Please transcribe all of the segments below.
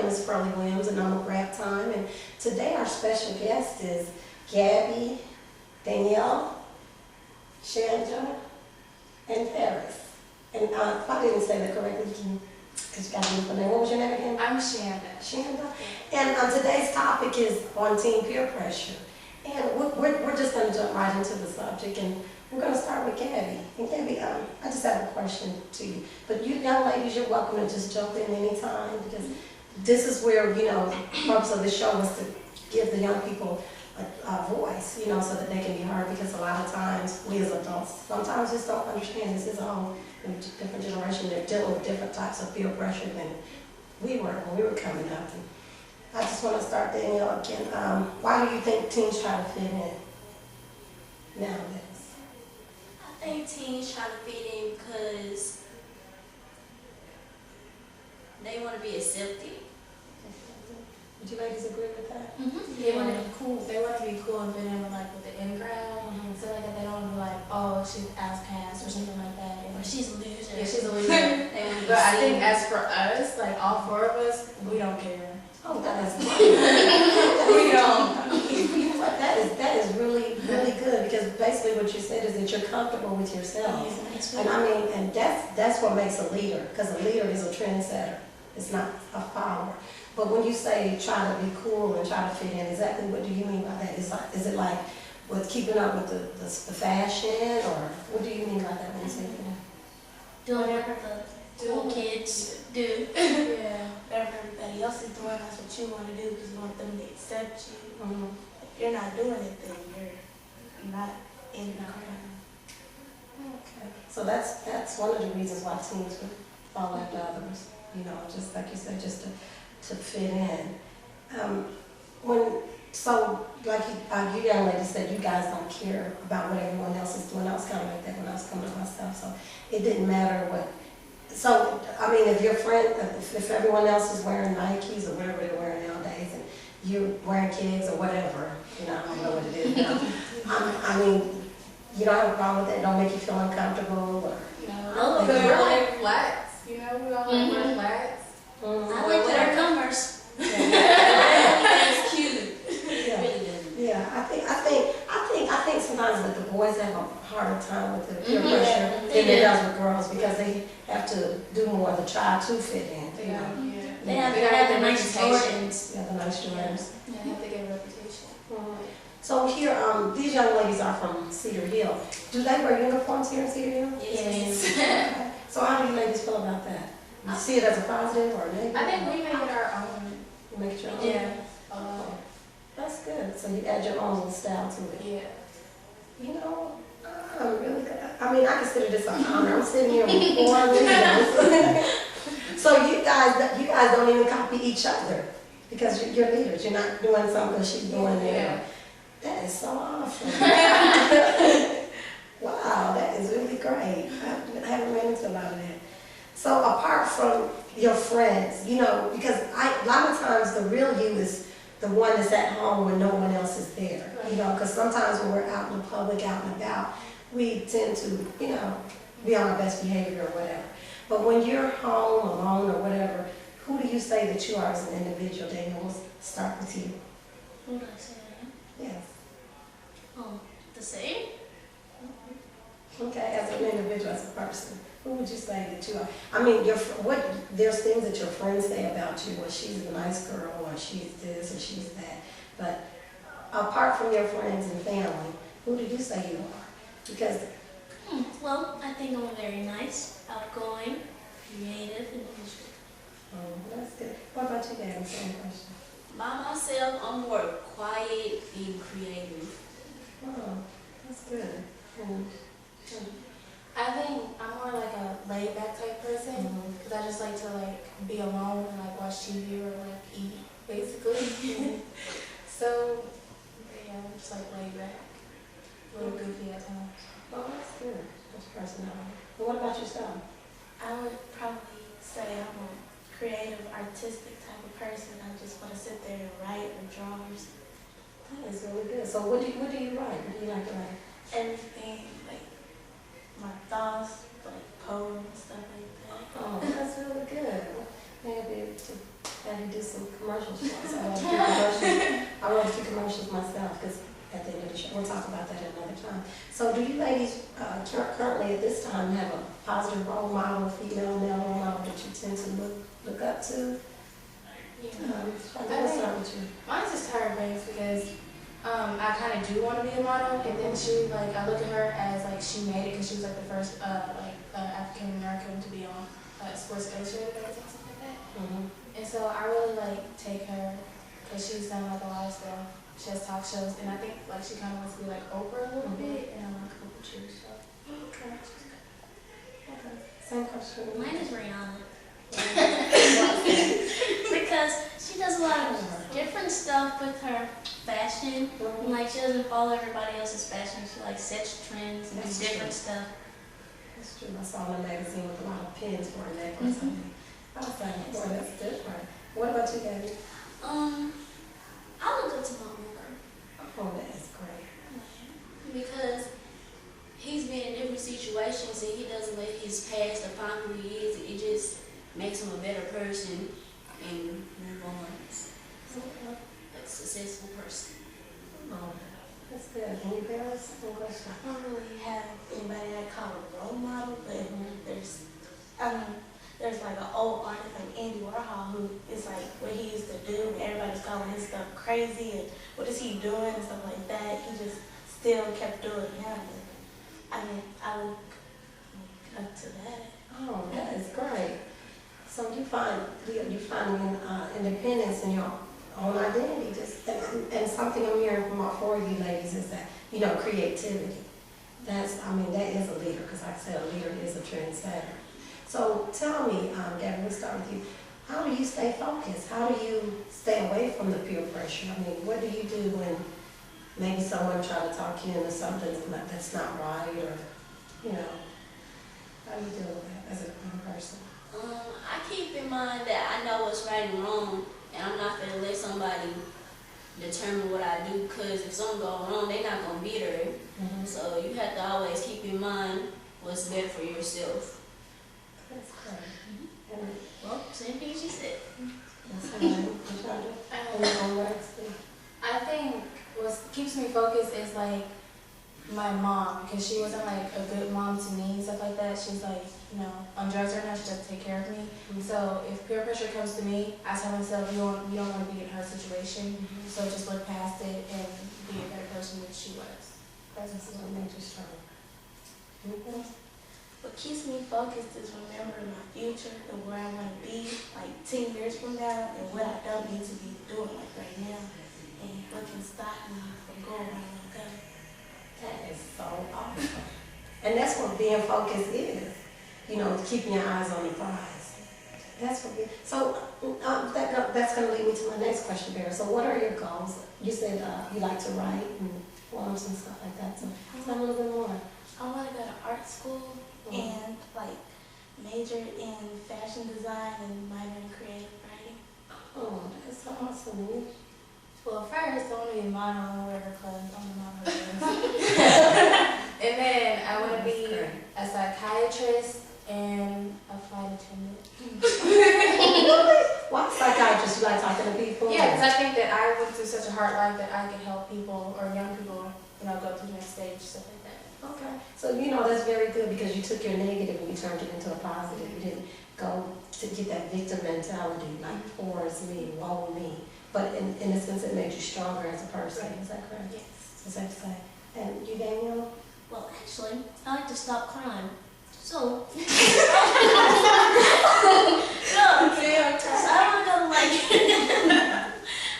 name is Pearlie Williams, and I'm a Grab Time. And today our special guest is Gabby, Danielle, Chandra, and Paris. And if I didn't say that correctly, because you got a different name. What was your name again? I'm Shanda. Shanda. And today's topic is on teen peer pressure. And we're just going to jump right into the subject, and we're going to start with Gabby. And Gabby, I just have a question to you. But you young ladies, you're welcome to just jump in anytime, because this is where, you know, the purpose of the show is to give the young people a voice, you know, so that they can be heard, because a lot of times we as adults sometimes just don't understand. This is a whole different generation. They're dealing with different types of peer pressure than we were when we were coming up. And I just want to start, Danielle, again. Why do you think teens try to fit in nowadays? I think teens try to fit in because they want to be accepted. Would you ladies agree with that? They want to be cool. They want to be cool and fit in with, like, with the in crowd. So like they don't want to be like, oh, she's ass pass or something like that. Or she's a loser. Yeah, she's a loser. They want to be But I think seen. as for us, like all four of us, we don't care. Oh, that is We don't. You know what? That is really good, because basically what you said is that you're comfortable with yourselves. And I mean, and that's what makes a leader, because a leader is a trendsetter. It's not a follower. But when you say try to be cool and try to fit in, exactly what do you mean by that? Is it like with keeping up with the fashion, or what do you mean by that when you say that? Do whatever the cool kids do. Yeah. Whatever everybody else is doing, that's what you want to do because you want them to accept you. Mm-hmm. If you're not doing it, then you're not in the crowd. Okay. So that's one of the reasons why teens would follow after others. You know, just like you said, just to fit in. You young ladies said you guys don't care about what everyone else is doing. I was kind of like that when I was coming to myself, so it didn't matter what. So, I mean, if your friend, if everyone else is wearing Nikes or whatever they're wearing nowadays, and you're wearing Kids or whatever, you know, I don't know what it is now. I mean, you don't have a problem with that? Don't make you feel uncomfortable? Or, No, Because you're we're right. like flats, you know, we all like wear flats. I like to wear Converse. It's cute. Yeah. Really good. Yeah, I think sometimes that the boys have a harder time with the peer pressure than it does with girls, because they have to do more to try to fit in. You know? They have They to gotta have get the nice reputation. Jordans. Yeah, the nice Jordans. Yeah, they have to get a reputation. So here, these young ladies are from Cedar Hill. Do they wear uniforms here in Cedar Hill? Yes. Okay. So how do you ladies feel about that? You see it as a positive or a negative? I think we make it our own. You make it your own? Yeah. Oh, that's good. So you add your own little style to it. Yeah. You know, I'm really good. I mean, I consider this an honor. I'm sitting here with 4 leaders. So you guys don't even copy each other, because you're leaders. You're not doing something because she's doing it. Yeah. That is so awesome. Wow, that is really great. I haven't run into a lot of that. So apart from your friends, you know, because a lot of times the real you is the one that's at home when no one else is there. You know, because sometimes when we're out in the public, out and about, we tend to, you know, be on our best behavior or whatever. But when you're home, alone, or whatever, who do you say that you are as an individual? Daniel, we'll start with you. Who did I say I am? Yes. Oh, the same? Okay, as an individual, as a person, who would you say that you are? I mean, there's things that your friends say about you, well, she's a nice girl, or she's this, or she's that. But apart from your friends and family, who do you say you are? Because Well, I think I'm very nice, outgoing, creative, and visual. that's good. What about you, Dan? Same question. By myself, I'm more quiet and creative. Oh, that's good. I think I'm more like a laid back type person, because I just like to like be alone and like watch TV or like eat, basically. So yeah, I'm just like laid back, a little goofy at times. Oh, that's good. That's personality. But what about yourself? I would probably say I'm a creative, artistic type of person. I just want to sit there and write or draw or something. That is really good. So what do you write? What do you like to write? Everything, like my thoughts, like poems, stuff like that. Oh, that's really good. Maybe to have you do some commercials for us. I love to do commercials. I love to do commercials myself because at the end of the show, we'll talk about that another time. So do you ladies currently at this time have a positive role model, female, male role model that you tend to look up to? Let's start with you. Mine's just her base because I kind of do want to be a model, and then she I look at her as she made it because she was the first African American to be on Sports Illustrated or something like that. And so I really take her because she's done a lot of stuff. She has talk shows, and I think she kind of wants to be like Oprah a little bit, and I want to Oprah too. So Okay. Same question. Mine is Rihanna. Because she does a lot of different stuff with her fashion. And, she doesn't follow everybody else's fashion. She sets trends and That's different true. stuff. That's true. I saw in a magazine with a lot of pins for a neck or something. I was like, boy, that's different. What about you, Gabby? I look up to my uncle Oh, that's great. because he's been in different situations and he doesn't let his past define who he is. It just makes him a better person and move on. Like successful person. Oh, that's good. Any parents? Any questions? I don't really have anybody that I call a role model, but there's an old artist like Andy Warhol who is what he used to do, and everybody's calling his stuff crazy and what is he doing and stuff like that. He just still kept doing him. And I look up to that. Oh, that is great. So you find independence in your own identity. And something I'm hearing from all four of you ladies is that, creativity. That is a leader, because like I said, a leader is a trendsetter. So tell me, Gabby, we'll start with you. How do you stay focused? How do you stay away from the peer pressure? What do you do when maybe someone try to talk you into something that's not right, or, how do you deal with that as a young person? I keep in mind that I know what's right and wrong, and I'm not going to let somebody determine what I do, because if something goes wrong, they're not going to be there. So you have to always keep in mind what's better for yourself. That's great. Well, same thing she said. That's right. I think what keeps me focused is my mom, because she wasn't a good mom to me and stuff like that. She's on drugs right now, she doesn't take care of me. So if peer pressure comes to me, I tell myself you don't want to be in her situation. So just look past it and be a better person than she was. Presence is what makes you strong. Anything else? What keeps me focused is remembering my future and where I want to be 10 years from now, and what I don't need to be doing right now, and what can stop me from going where I want to go. That is so awesome. And that's what being focused is. Keeping your eyes on the prize. That's what so that's going to lead me to my next question, Barry. So what are your goals? You said you like to write and poems and stuff like that. So tell me a little bit more. I want to go to art school and major in fashion design and minor in creative writing. Oh, that's awesome. Well, first, I want to be a model and wear her clothes. I'm a model. And then I want to be a psychiatrist and a flight attendant. Why psychiatrist? You like talking to people? Yeah, because I think that I went through such a hard life that I can help people or young people, go to the next stage, stuff like that. Okay. So, that's very good because you took your negative and you turned it into a positive. You didn't go to get that victim mentality, poor is me, woe me. But in a sense, it made you stronger as a person. Right. Is that correct? Yes. Is that to say? And you, Danielle? Well, actually, I like to stop crime. So, no, so I want to go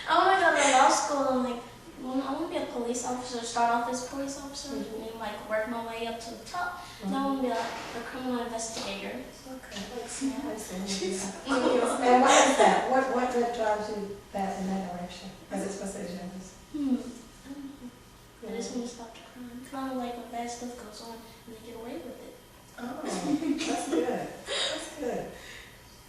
I want to go to law school and I want to be a police officer, start off as a police officer, and then work my way up to the top. Then I want to be a criminal investigator. Okay. And why is that? What drives you that in that direction as it's supposed to be? I just want to stop the crime. I don't like when bad stuff goes on and they get away with it. Oh, that's good. That's good.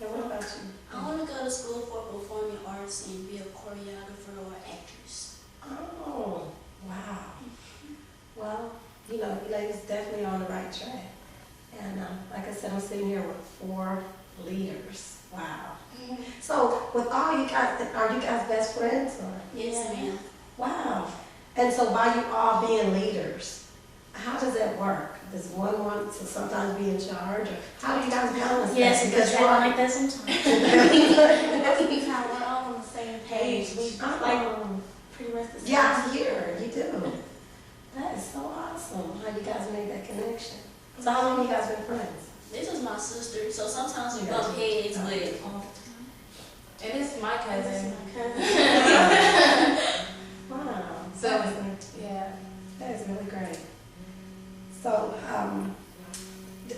And what about you? I want to go to school for performing arts and be a choreographer or actress. Oh, wow. Well, you ladies definitely on the right track. And like I said, I'm sitting here with 4 leaders. Wow. So with all you guys, are you guys best friends or? Yes, ma'am. Wow. And so by you all being leaders, how does that work? Does one want to sometimes be in charge, or how do you guys balance that? Yes, because you're you're all like that sometimes. Most of the time, we're all on the same page. We like pretty much the same. Yeah, I hear you do. That is so awesome. How you guys made that connection? So how long you guys been friends? This is my sister, so sometimes we Yeah. bump heads, but And it's my cousin. Wow. So, That is- yeah. that is really great. So,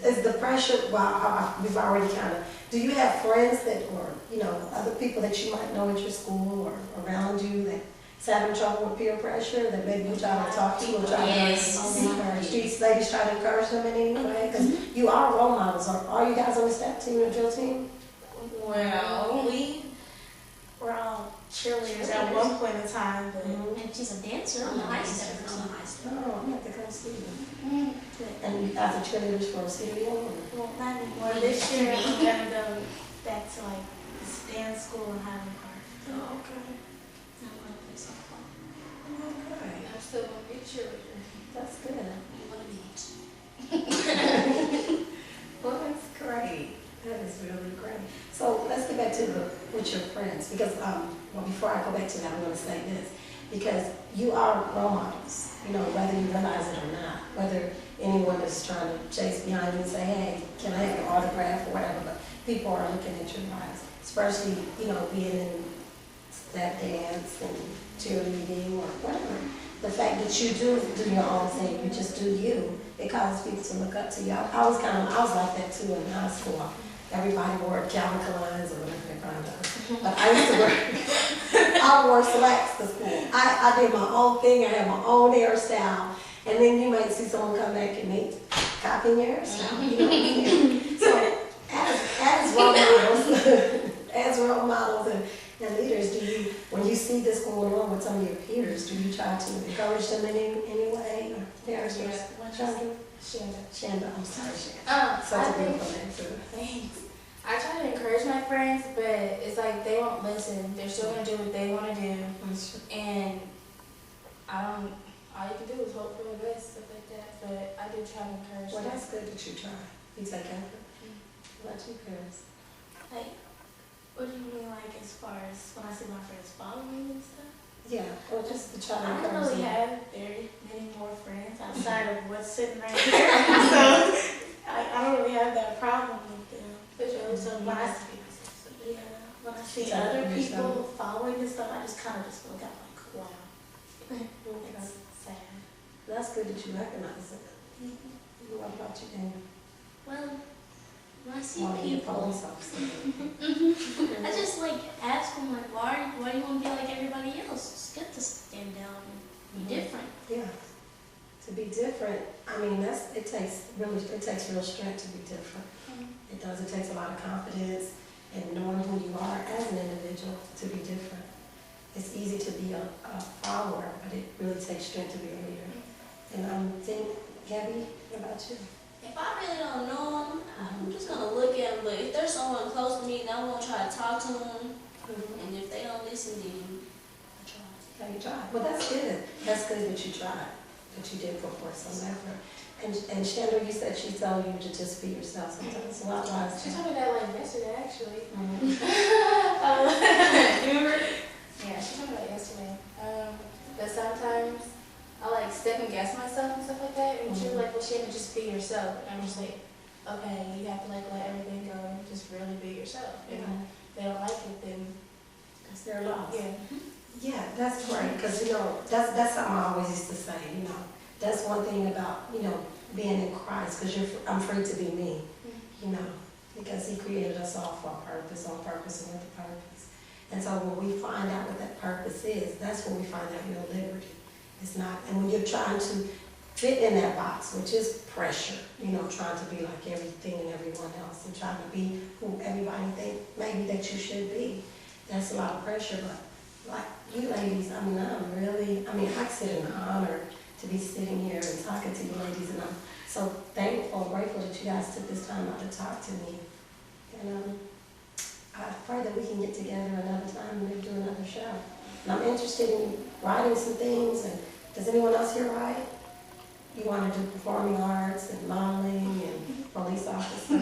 is the pressure, well, we've already kind of, do you have friends that, or, you know, other people that you might know at your school or around you that's having trouble with peer pressure that maybe you try to talk to or try Yes. to encourage? Do you ladies try to encourage them in any way? Because you are role models. Are you guys on the step team or drill team? Well, we were all cheerleaders at one point in time, but And she's a dancer. I'm a high Nice. stepper. I'm a high stepper. Oh, I'm going to have to come see you. And you guys are cheerleaders for City or? well, not anymore. This year, I'm gonna go back to like dance school in Highland Park. Oh, okay. I want to play softball. Okay. I'm still gonna be a cheerleader. That's good. You want to meet? Well, that's great. That is really great. So let's get back to with your friends, because well, before I go back to that, I'm going to say this, because you are role models. You know, whether you realize it or not, whether anyone is trying to chase behind you and say, "Hey, can I have your autograph?" or whatever, but people are looking at your lives, especially being in that dance and cheerleading or whatever. The fact that you do your own thing, you just do you, it causes people to look up to you. I was like that too in high school. Everybody wore Calvin Klein's or whatever they found out. But I used to wear, I wore slacks to school. I did my own thing. I had my own hairstyle. And then you might see someone come back and they copying your hairstyle. You know what I mean? So as role models, as role models and leaders, when you see this going on with some of your peers, do you try to encourage them in any way? Or parents, Chandra? Shanda, I'm sorry, Shanda. Such I a think, beautiful name too. thanks. I try to encourage my friends, but it's like they won't listen. They're still gonna do what they want to do, and all you can do is hope for the best, stuff like that. But I do try to encourage Well, them. that's good that you try. You take effort. What about you, Paris? Like, what do you mean, like, as far as when I see my friends following me and stuff? Yeah, or just to try to I don't encourage really them. have very many more friends outside of what's sitting right here. So, I don't really have that problem with them. So when I see Tell other them people yourself. following and stuff, I just kind of just look at like, wow. Okay. It's sad. That's good that you recognize it. What about you, Daniel? Well, when I see Want to be a people, police officer? I just like ask them like, why do you want to be like everybody else? It's good to stand out and be different. Yeah. To be different, I mean, it takes real strength to be different. It does. It takes a lot of confidence and knowing who you are as an individual to be different. It's easy to be a follower, but it really takes strength to be a leader. And Gabby, what about you? If I really don't know them, I'm just gonna look at them. But if there's someone close to me, then I'm gonna try to talk to them. And if they don't listen, then I try. Yeah, you tried. Well, that's good. That's good that you tried, that you did put forth some effort. And Chandra, you said she told you to just be yourself sometimes. Why is She that? told me that like yesterday, actually. Remember? Yeah, she told me that yesterday. But sometimes I like second guess myself and stuff like that. And she was like, well, Shannon, just be yourself. And I'm just like, okay, you have to like let everything go and just really be yourself. If they don't like it, then That's their loss. yeah. Yeah, that's right. Because that's something I always used to say. That's one thing about being in Christ. Because I'm free to be me. Because He created us all for a purpose, on purpose, and with a purpose. And so when we find out what that purpose is, that's when we find out real liberty. It's not, and when you're trying to fit in that box, which is pressure, trying to be like everything and everyone else and trying to be who everybody think maybe that you should be. That's a lot of pressure, but like you ladies, I consider it an honor to be sitting here and talking to you ladies, and I'm so thankful and grateful that you guys took this time out to talk to me. And I pray that we can get together another time and maybe do another show. And I'm interested in writing some things, and does anyone else here write? You want to do performing arts and modeling and police officer?